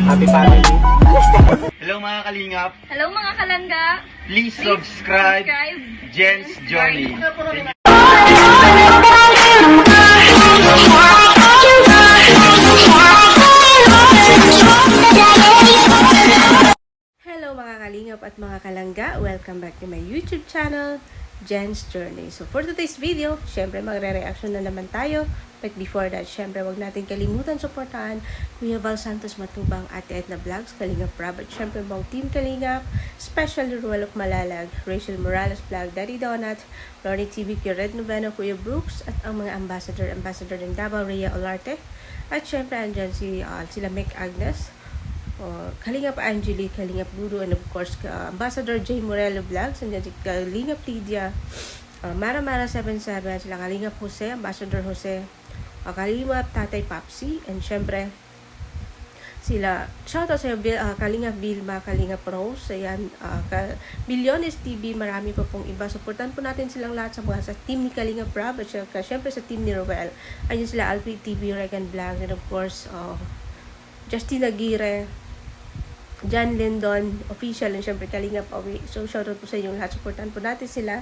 Happy family. Hello mga kalingap, Hello mga kalangga! please subscribe Jen's Journey. Hello mga kalingap at mga kalangga! Welcome back to my YouTube channel, Jen's Journey. So for today's video, syempre magre-reaction na naman tayo. But before that, syempre wag natin kalimutan suportahan Kuya Val Santos Matubang, Ate Edna Vlogs, Kalingap Rob, at syempre buong Team Kalingap, especially Ruelok Malalag, Rachel Morales Vlog, Daddy Donut, Lorny TV, Red Noveno, Kuya Brooks, at ang mga ambassador ng Davao, Rhea Olarte, at syempre andyan sila Meg Agnes, Kalingap Angelique, Kalingap Guru, and of course Ambassador J. Morello Vlogs, and si Kalingap Lydia, Mara 77, sila Kalingap Jose, Ambassador Jose, Kalingap Tatay Papsi, and syempre sila, shoutout sa Kalingap Vilma, Kalingap Rose, ayan, Bilyones TV, marami pa pong iba. Supportan po natin silang lahat sa team ni Kalingap Rob, at syempre sa team ni Roel. Ayun sila Alfred TV, Regan Vlog, and of course Justin Aguirre, John Lindon Official, and syempre Kalingap Awi. So shoutout po sa inyong lahat, supportan po natin sila.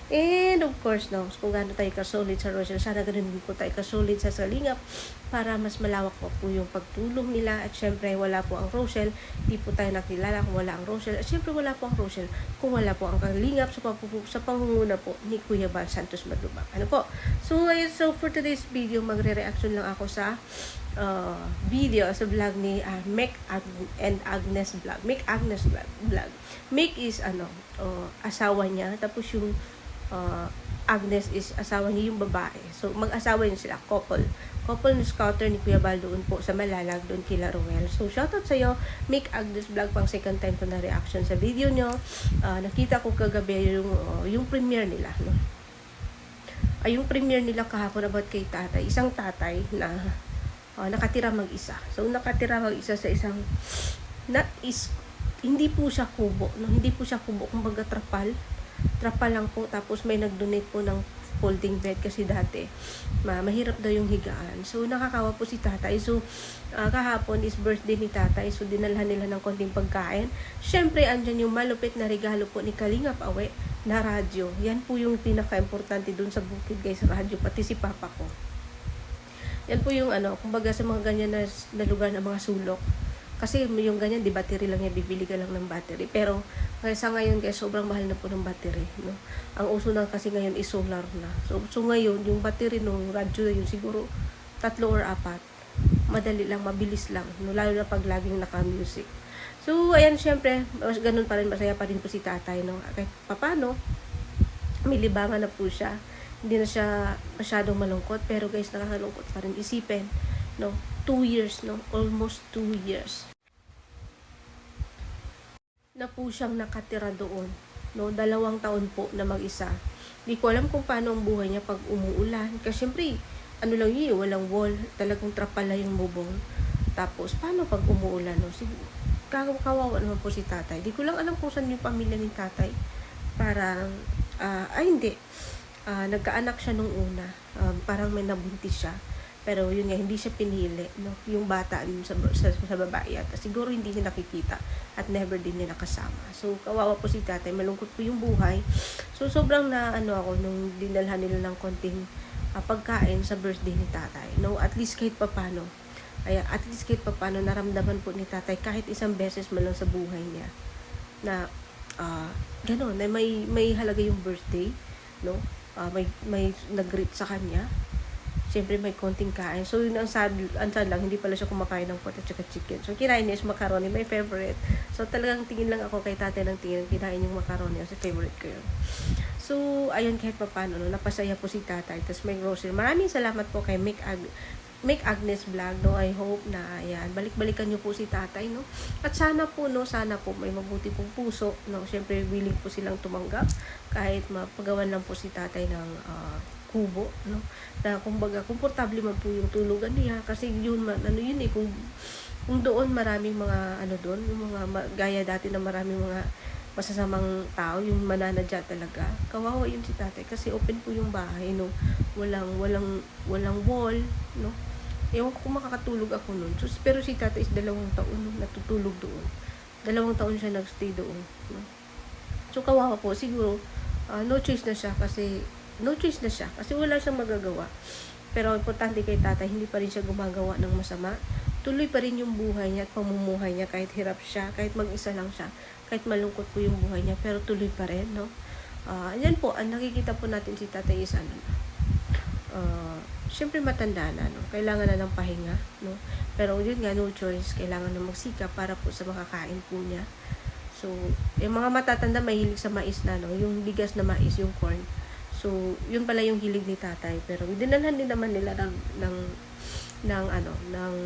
And of course, kung gaano tayo kasolid sa Rochelle, sana ganun din po tayo kasolid sa Kalingap para mas malawak po yung pagtulong nila. At syempre, wala po ang Rochelle, di po tayo nakilala kung wala ang Rochelle. At syempre, wala po ang Rochelle kung wala po ang Kalingap sa pangunguna po ni Kuya Val Santos Matubang. Ano po? So for today's video, magre-reaction lang ako sa video sa vlog ni Meg and Agnes Vlog. Meg Agnes Vlog. Meg is asawa niya, tapos yung Agnes is asawa niya, yung babae. So, mag-asawa niya sila, couple ni scouter ni Kuya Val doon po sa Malalag, doon kila Roel. So, shoutout sa'yo, Make Agnes Vlog, pang second time ko na reaction sa video nyo. Nakita ko kagabi yung premiere nila, no? Yung premiere nila kahapon about kay tatay. Isang tatay na nakatira mag-isa. So, nakatira mag-isa sa isang, hindi po siya kubo, no? Hindi po siya kubo, kumbaga trapal lang po, tapos may nag-donate po ng folding bed kasi dati mahirap daw yung higaan. So nakakawa po si tatay. So kahapon is birthday ni tatay, so dinalhan nila ng konting pagkain. Syempre andyan yung malupit na regalo po ni Kalingap Awe na radyo. Yan po yung pinaka-importante dun sa bukid guys, radyo, pati si papa ko. Yan po yung kumbaga sa mga ganyan na lugar na mga sulok. Kasi yung ganyan, di battery lang yan, bibili ka lang ng battery. Pero sa ngayon guys, sobrang mahal na po ng battery, no? Ang uso na kasi ngayon is solar na. So ngayon, yung battery ng radyo na yun, siguro 3 or 4. Madali lang, mabilis lang, no? Lalo na pag laging naka-music. So ayan, syempre, ganun pa rin, masaya pa rin po si tatay, no? Kahit papano, may libangan na po siya. Hindi na siya masyadong malungkot, pero guys, nakakalungkot pa rin isipin, no? 2 years, no? Almost 2 years na po siyang nakatira doon, no? 2 taon po na mag-isa. Di ko alam kung paano ang buhay niya pag umuulan. Kasi syempre, lang yun, walang wall, talagang trapal lang yung bubong. Tapos, paano pag umuulan, no? Kawawa naman po si tatay. Di ko lang alam kung saan yung pamilya ni tatay. Parang, hindi. Nagkaanak siya nung una. Parang may nabuntis siya. Pero yun nga, hindi siya pinili, no? Yung bata sa babae at siguro hindi niya nakikita at never din niya nakasama. So kawawa po si tatay, malungkot po yung buhay. So sobrang na ako nung dinalhan nila ng konting pagkain sa birthday ni tatay, no? At least kahit papano naramdaman po ni tatay kahit isang beses man lang sa buhay niya na gano'n, na may halaga yung birthday, no? May nag-greet sa kanya. Siyempre may konting kain. So yun ang sad lang, hindi pala siya kumakain ng pork at saka chicken. So kinain niya is macaroni, my favorite. So talagang tingin lang ako kay tatay ng tingin, kinain yung macaroni kasi favorite ko yun. So ayun, kahit paano, no, napasaya po si tatay. Tapos may grocery. Maraming salamat po kay Make Agnes Vlog, no? I hope na ayan, balik-balikan niyo po si tatay, no? At sana po may mabuti pong puso, no? Siyempre willing po silang tumanggap kahit mapagawan lang po si tatay ng kubo, no? Na kumbaga komportable man po yung tulugan niya kasi yun kung doon maraming mga doon, yung mga gaya dati na maraming mga masasamang tao, yung mananadya talaga. Kawawa yun si tatay kasi open po yung bahay, no? Walang wall, no? Ewan ko kung makakatulog ako nun. So, pero si tata is 2 taon nung natutulog doon. 2 taon siya nagstay doon. No? So, kawawa po. Siguro, no choice na siya kasi wala siyang magagawa. Pero importante kay tatay, hindi pa rin siya gumagawa ng masama. Tuloy pa rin yung buhay niya at pamumuhay niya kahit hirap siya, kahit mag-isa lang siya, kahit malungkot po yung buhay niya, pero tuloy pa rin, no? Yan po, ang nakikita po natin si tatay is syempre matanda na, no? Kailangan na ng pahinga, no? Pero yun nga, no choice, kailangan na magsikap para po sa makakain po niya. So, yung mga matatanda mahilig sa mais na, no? Yung bigas na mais, yung corn. So, yun pala yung hilig ni tatay. Pero dinalhan din naman nila ng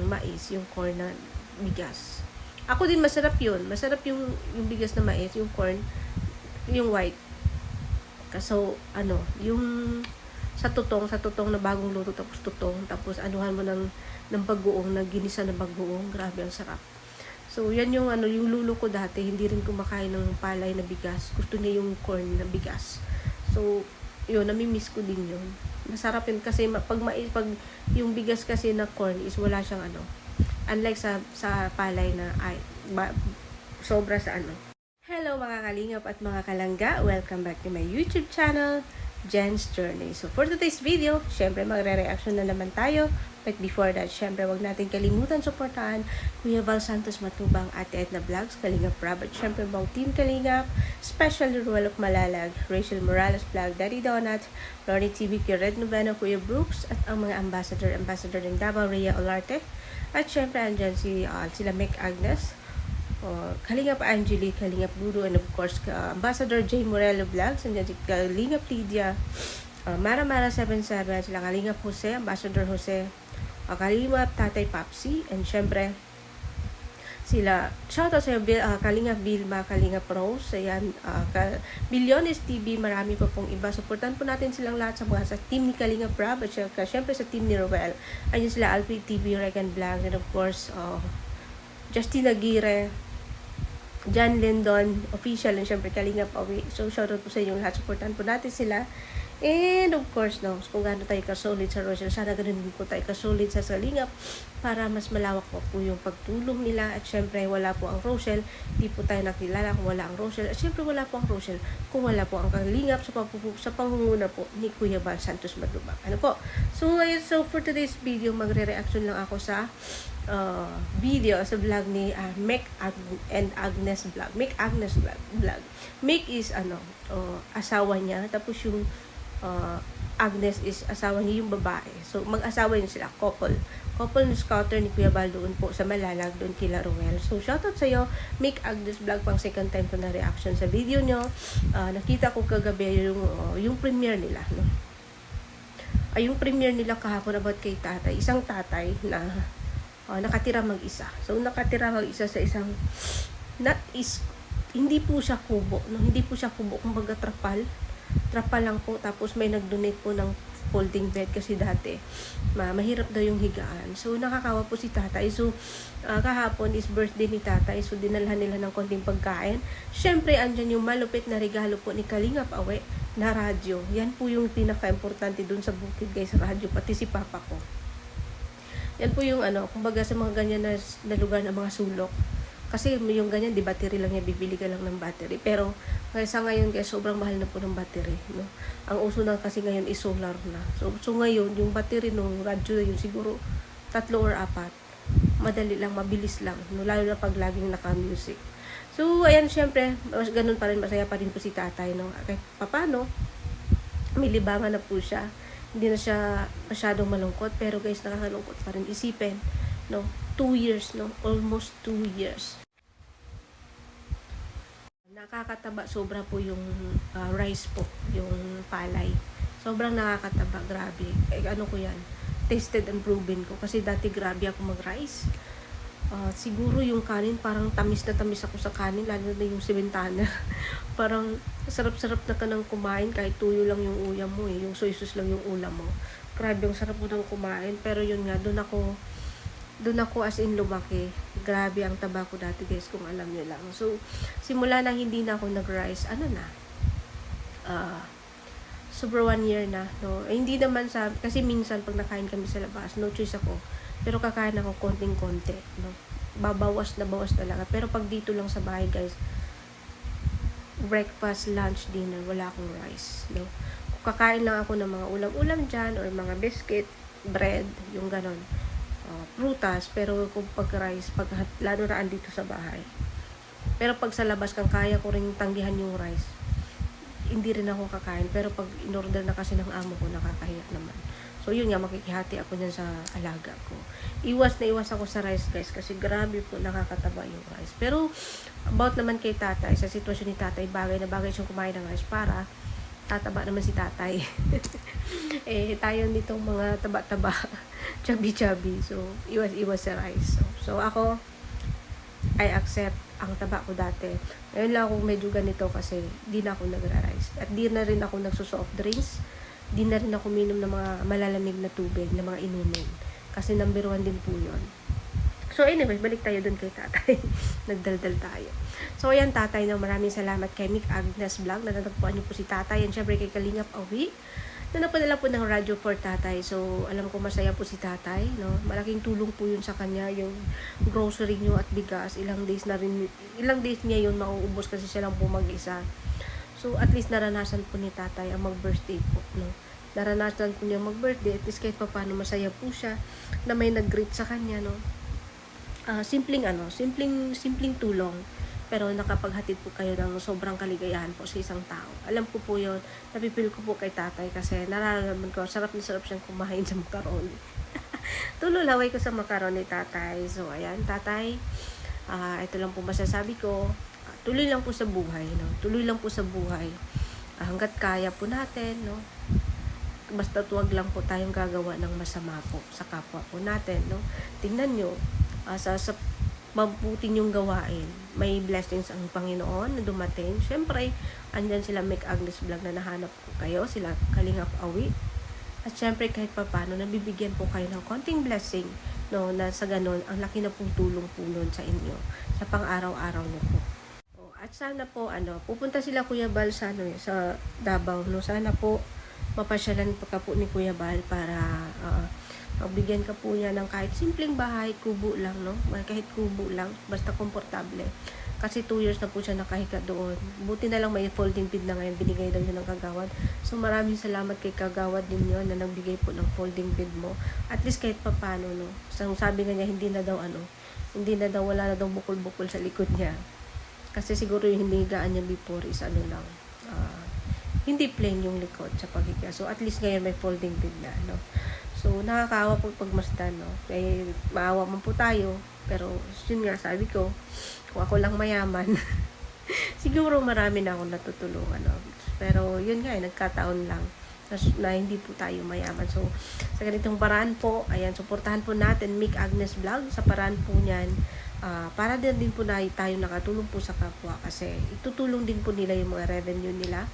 mais, yung corn na bigas. Ako din masarap yun. Masarap yung bigas na mais, yung corn, yung white. Kaso, yung sa tutong na bagong luto, tapos anuhan mo ng bagoong, na ginisa na bagoong, grabe ang sarap. So, yan yung yung lulo ko dati, hindi rin kumakain ng palay na bigas. Gusto niya yung corn na bigas. So, yun, nami-miss ko din yun. Masarap yun kasi pag yung bigas kasi na corn is wala siyang unlike sa palay na sobra sa Hello mga kalingap at mga kalangga, welcome back to my YouTube channel, Jen's Journey. So for today's video, syempre magre-reaction na naman tayo. But before that, syempre wag natin kalimutan suportahan Kuya Val Santos Matubang, Ate Edna Vlogs, Kalingap Rob, at syempre buong Team Kalingap, especially Ruel of Malalag, Rachel Morales Vlog, Daddy Donut, Lorny TV, Kuya Red Noveno, Kuya Brooks, at ang mga ambassador ng Davao, Rhea Olarte, at syempre andyan sila Mick Agnes, Kalingap Angeli, Kalingap Dudu, and of course Ambassador J. Morello Vlogs, andyan si Kalingap Lydia, Mara 77, sila Kalingap Jose, Ambassador Jose, Kalingap Tatay Papsi, and syempre sila, shoutout sa Kalingap Vilma, Kalingap Rose, ayan, Bilyones TV, marami pa pong iba. Supportan po natin silang lahat sa team ni Kalingap Rob, at syempre sa team ni Roel. Ayun sila Alfred TV, Regan Vlog, and of course Justina Aguirre, John Lindon Official, and syempre Kalingap Awi. So shoutout po sa inyong lahat, supportan po natin sila. And of course, kung gaano tayo kasolid sa Rochelle, sana ganun din po tayo kasolid sa Kalingap para mas malawak po yung pagtulong nila. At syempre, wala po ang Rochelle, di po tayo nakilala kung wala ang Rochelle. At syempre, wala po ang Rochelle kung wala po ang Kalingap sa pangunguna po ni Kuya Val Santos Matubang. So for today's video, magre-reaction lang ako sa video sa vlog ni Mick and Agnes Vlog. Mick Agnes Vlog. Mick is asawa niya, tapos yung Agnes is asawa niya, yung babae. So mag-asawa yun sila, couple na scouter ni Kuya Val doon po sa Malalag, doon kila Roel. So shoutout sa iyo, Mick Agnes Vlog, pang second time ko na reaction sa video nyo. Nakita ko kagabi yung premiere nila, no? Yung premiere nila kahapon about kay tatay, isang tatay na nakatira mag-isa. So nakatira mag-isa sa isang hindi po siya kubo, no? Hindi po siya kubo, kumbaga trapal lang po. Tapos may nag-donate po ng folding bed kasi dati mahirap daw yung higaan. So nakakawa po si tatay. So kahapon is birthday ni tatay, so dinalhan nila ng konting pagkain. Syempre andyan yung malupit na regalo po ni Kalingap Awe na radyo. Yan po yung pinaka-importante dun sa bukid, guys, radyo, pati si papa ko. Yan po yung kumbaga sa mga ganyan na lugar na mga sulok. Kasi yung ganyan, di battery lang niya, bibili ka lang ng battery. Pero sa ngayon, guys, sobrang mahal na po ng battery, no? Ang uso na kasi ngayon is solar na. So ngayon, yung battery ng radyo na yun, siguro 3 or 4. Madali lang, mabilis lang, no? Lalo na pag laging naka-music. So ayan, syempre, ganun pa rin, masaya pa rin po si tatay, no? Kahit papano, may libangan na po siya. Hindi na siya masyadong malungkot, pero guys, nakakalungkot pa rin isipin, no? 2 years, no? Almost 2 years. Nakakataba, sobra po yung rice po, yung palay. Sobrang nakakataba, grabe. Ko yan, tasted and proven ko. Kasi dati grabe ako mag-rice. Siguro yung kanin, parang tamis na tamis ako sa kanin, lalo na yung Sibintana. Parang sarap-sarap na ka nang kumain, kahit tuyo lang yung ulam mo, yung soy sauce lang yung ulam mo. Grabe, yung sarap mo nang kumain. Pero yun nga, doon ako as in lumaki. Grabe ang taba ko dati, guys, kung alam nyo lang. So simula nang hindi na ako nag-rice, Super 1 year na, no? Eh, hindi naman kasi minsan pag nakain kami sa labas, no choice ako. Pero kakain ako konting-konti, no? Bawas talaga. Pero pag dito lang sa bahay, guys, breakfast, lunch, dinner, wala akong rice, no? Kakain lang ako ng mga ulam-ulam dyan, or mga biscuit, bread, yung ganon. Prutas, pero kung pag rice, lalo na andito sa bahay. Pero pag sa labas, kang kaya ko rin tanggihan yung rice, hindi rin ako kakain. Pero pag in-order na kasi ng amo ko, nakakahiya naman. So, yun nga, makikihati ako dyan sa alaga ko. Iwas na iwas ako sa rice, guys, kasi grabe po, nakakataba yung rice. Pero, about naman kay tatay, sa sitwasyon ni tatay, bagay na bagay siyang kumain ng rice para tataba naman si tatay. Tayo nitong mga taba-taba, chubby-chubby. So, iwas-iwas sa rice. So, ako, I accept ang taba ko dati. Ngayon lang ako medyo ganito kasi di na ako nagra-rice. At di na rin ako nagsusoft drinks. Di na rin ako minom ng mga malalamig na tubig, na mga inumin. Kasi number 1 din po yun. So anyway, balik tayo dun kay tatay. Nagdaldal tayo. So ayan tatay, no, maraming salamat kay Mick Agnes Vlog. Natagpuan niyo po si tatay. And syempre kay Kalingap Awi na napadala po ng radyo for tatay. So, alam ko masaya po si tatay, no? Malaking tulong po yun sa kanya, yung grocery nyo at bigas. Ilang days niya yun mauubos kasi siya lang po mag-isa. So, at least naranasan po ni tatay ang mag-birthday po, no? Naranasan po niya mag-birthday, at least kahit pa paano masaya po siya na may nag-greet sa kanya, no? Simpleng tulong. Pero nakapaghatid po kayo ng sobrang kaligayahan po sa isang tao. Alam ko po yun, napipil ko po kay tatay kasi nararamdaman ko, sarap na sarap siyang kumain sa macaroni. Tululaway ko sa macaroni, tatay. So, ayan, tatay, ito lang po masasabi ko. Tuloy lang po sa buhay, no? Tuloy lang po sa buhay. Hanggat kaya po natin, no? Basta tuwag lang po tayong gagawa ng masama po sa kapwa po natin, no? Tingnan nyo, sa mabuti niyong gawain, may blessings ang Panginoon na dumating. Syempre, andyan sila Mick Agnes Vlog na nahanap ko kayo, sila Kalingap Awi. At syempre, kahit pa paano, nabibigyan po kayo ng konting blessing, no, na sa ganun, ang laki na pong tulong po nun sa inyo, sa pang-araw-araw niyo po. At sana po, pupunta sila Kuya Bal sa Davao, no, sana po, mapasyalan pa po ni Kuya Bal para, magbigyan ka po niya ng kahit simpleng bahay, kubo lang, no? Kahit kubo lang, basta komportable. Kasi 2 years na po siya nakahiga doon. Buti na lang may folding bed na ngayon, binigay daw yun ng kagawad. So maraming salamat kay kagawad din yun na nagbigay po ng folding bed mo. At least kahit papano, no? Sabi nga niya, hindi na daw, wala na daw bukol-bukol sa likod niya. Kasi siguro yung hinigaan niya before is lang, hindi plain yung likod sa paghiga. So at least ngayon may folding bed na, no? So, nakakaawa po pagmasdan, no? Kaya maawa man po tayo. Pero, yun nga, sabi ko, kung ako lang mayaman, siguro marami na akong natutulungan, no? Pero, yun nga, nagkataon lang na hindi po tayo mayaman. So, sa ganitong paraan po, ayan, suportahan po natin Mick Agnes Vlog. Sa paraan po niyan, para din po tayo nakatulong po sa kapwa kasi itutulong din po nila yung mga revenue nila.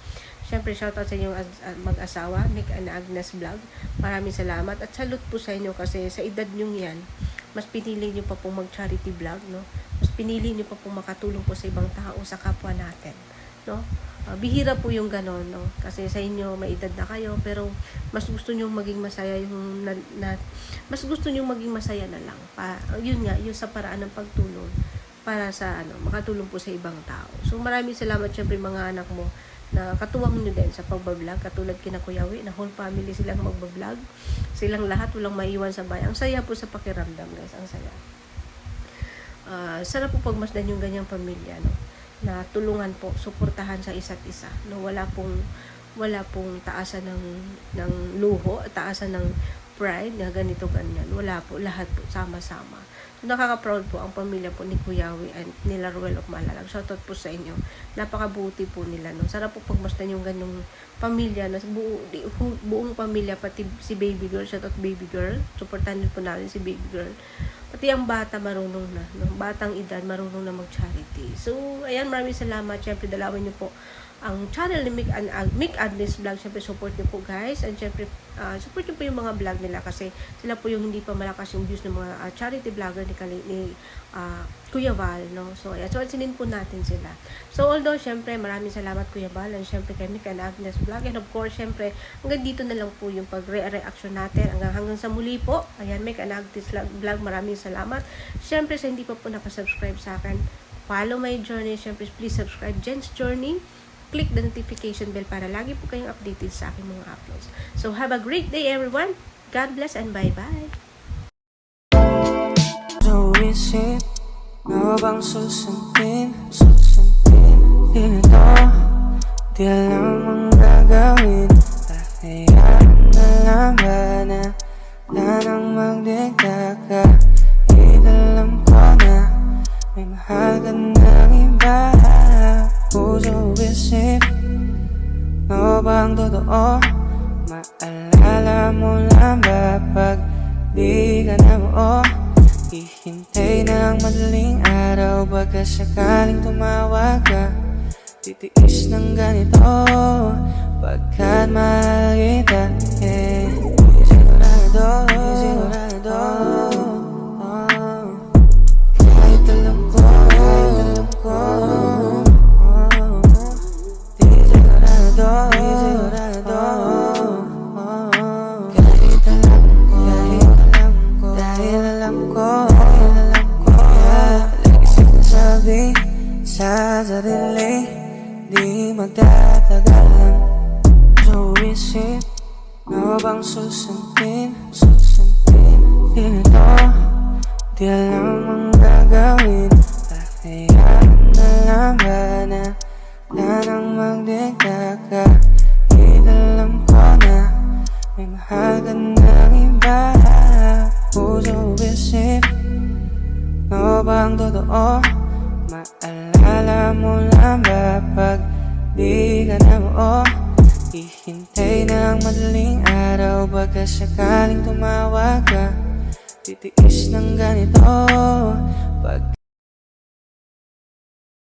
Siyempre, shoutout sa inyong mag-asawa, Mick and Agnes Vlog. Maraming salamat at salute po sa inyo kasi sa edad nyo yan, mas pinili nyo pa po mag-charity vlog, no? Mas pinili nyo pa po makatulong po sa ibang tao, sa kapwa natin, no? Bihira po yung ganon, no? Kasi sa inyo, may edad na kayo, pero mas gusto nyo maging masaya mas gusto nyo maging masaya na lang. Yun nga, yung sa paraan ng pagtulong para sa, makatulong po sa ibang tao. So, maraming salamat syempre mga anak mo na katuwang nyo din sa pagbablog, katulad kina Kuya Wi, na whole family silang magbablog. Silang lahat, walang maiwan sa bayan. Ang saya po sa pakiramdam, guys. Ang saya. Sarap po pagmasdan yung ganyang pamilya, no? Na tulungan po, suportahan sa isa't isa. No? Wala pong taasan ng luho, taasan ng pride, na ganito, ganyan. Wala po, lahat po, sama-sama. So, nakaka-proud po ang pamilya po ni Kuya Wi and nila Ruel of Malalag. Shoutout po sa inyo. Napakabuti po nila, no? Sarap po pagmasdan yung ganyong pamilya, na buong pamilya, pati si baby girl, shoutout baby girl. Suportahan din po natin si baby girl. Pati ang bata marunong na, no? Batang edad marunong na mag-charity. So, ayan, maraming salamat. Siyempre, dalawin niyo po ang channel ni Mick Agnes Vlog. Syempre support niyo po guys, and syempre support niyo po yung mga vlog nila kasi sila po yung hindi pa malakas yung views ng mga charity vlogger ni Kuya Val, no? So ayan, so sinin po natin sila. So although syempre maraming salamat Kuya Val, and syempre kay Mick and Agnes Vlog, and of course syempre hanggang dito na lang po yung pag-reaction natin hanggang sa muli po. Ayan, Mick and Agnes Vlog, maraming salamat. Syempre sa hindi pa po nakasubscribe sa akin, follow my journey. Syempre please subscribe Jen's Journey. Click the notification bell para lagi po kayong updated sa aking mga uploads. So, have a great day everyone. God bless and bye-bye. So isip mo bang susundin? Di nito, di alam ang gagawin. Kahayaan na lang ba na nang magdikta ka? Alam ko na may mahal ka ng iba. Puso isip mo bang totoo? Maalala mo lang ba pag di ka na buo? Hihintay ng madaling araw, baka sakaling tumawag ka. Titiis ng ganito pagkat mahal kita. Sigurado, kahit alam ko sa sarili, di magtatagalan. So isip mo bang susundin? Di nito, di alam ang gagawin. Kahayaan na lang ba na nang magdikta ka? Alam ko na may mahal ka ng iba. Puso isip mo bang totoo? Maalala mo lang ba pag di ka na buo? Hihintay ng madaling araw, baka sakaling tumawag ka. Titiis ng ganito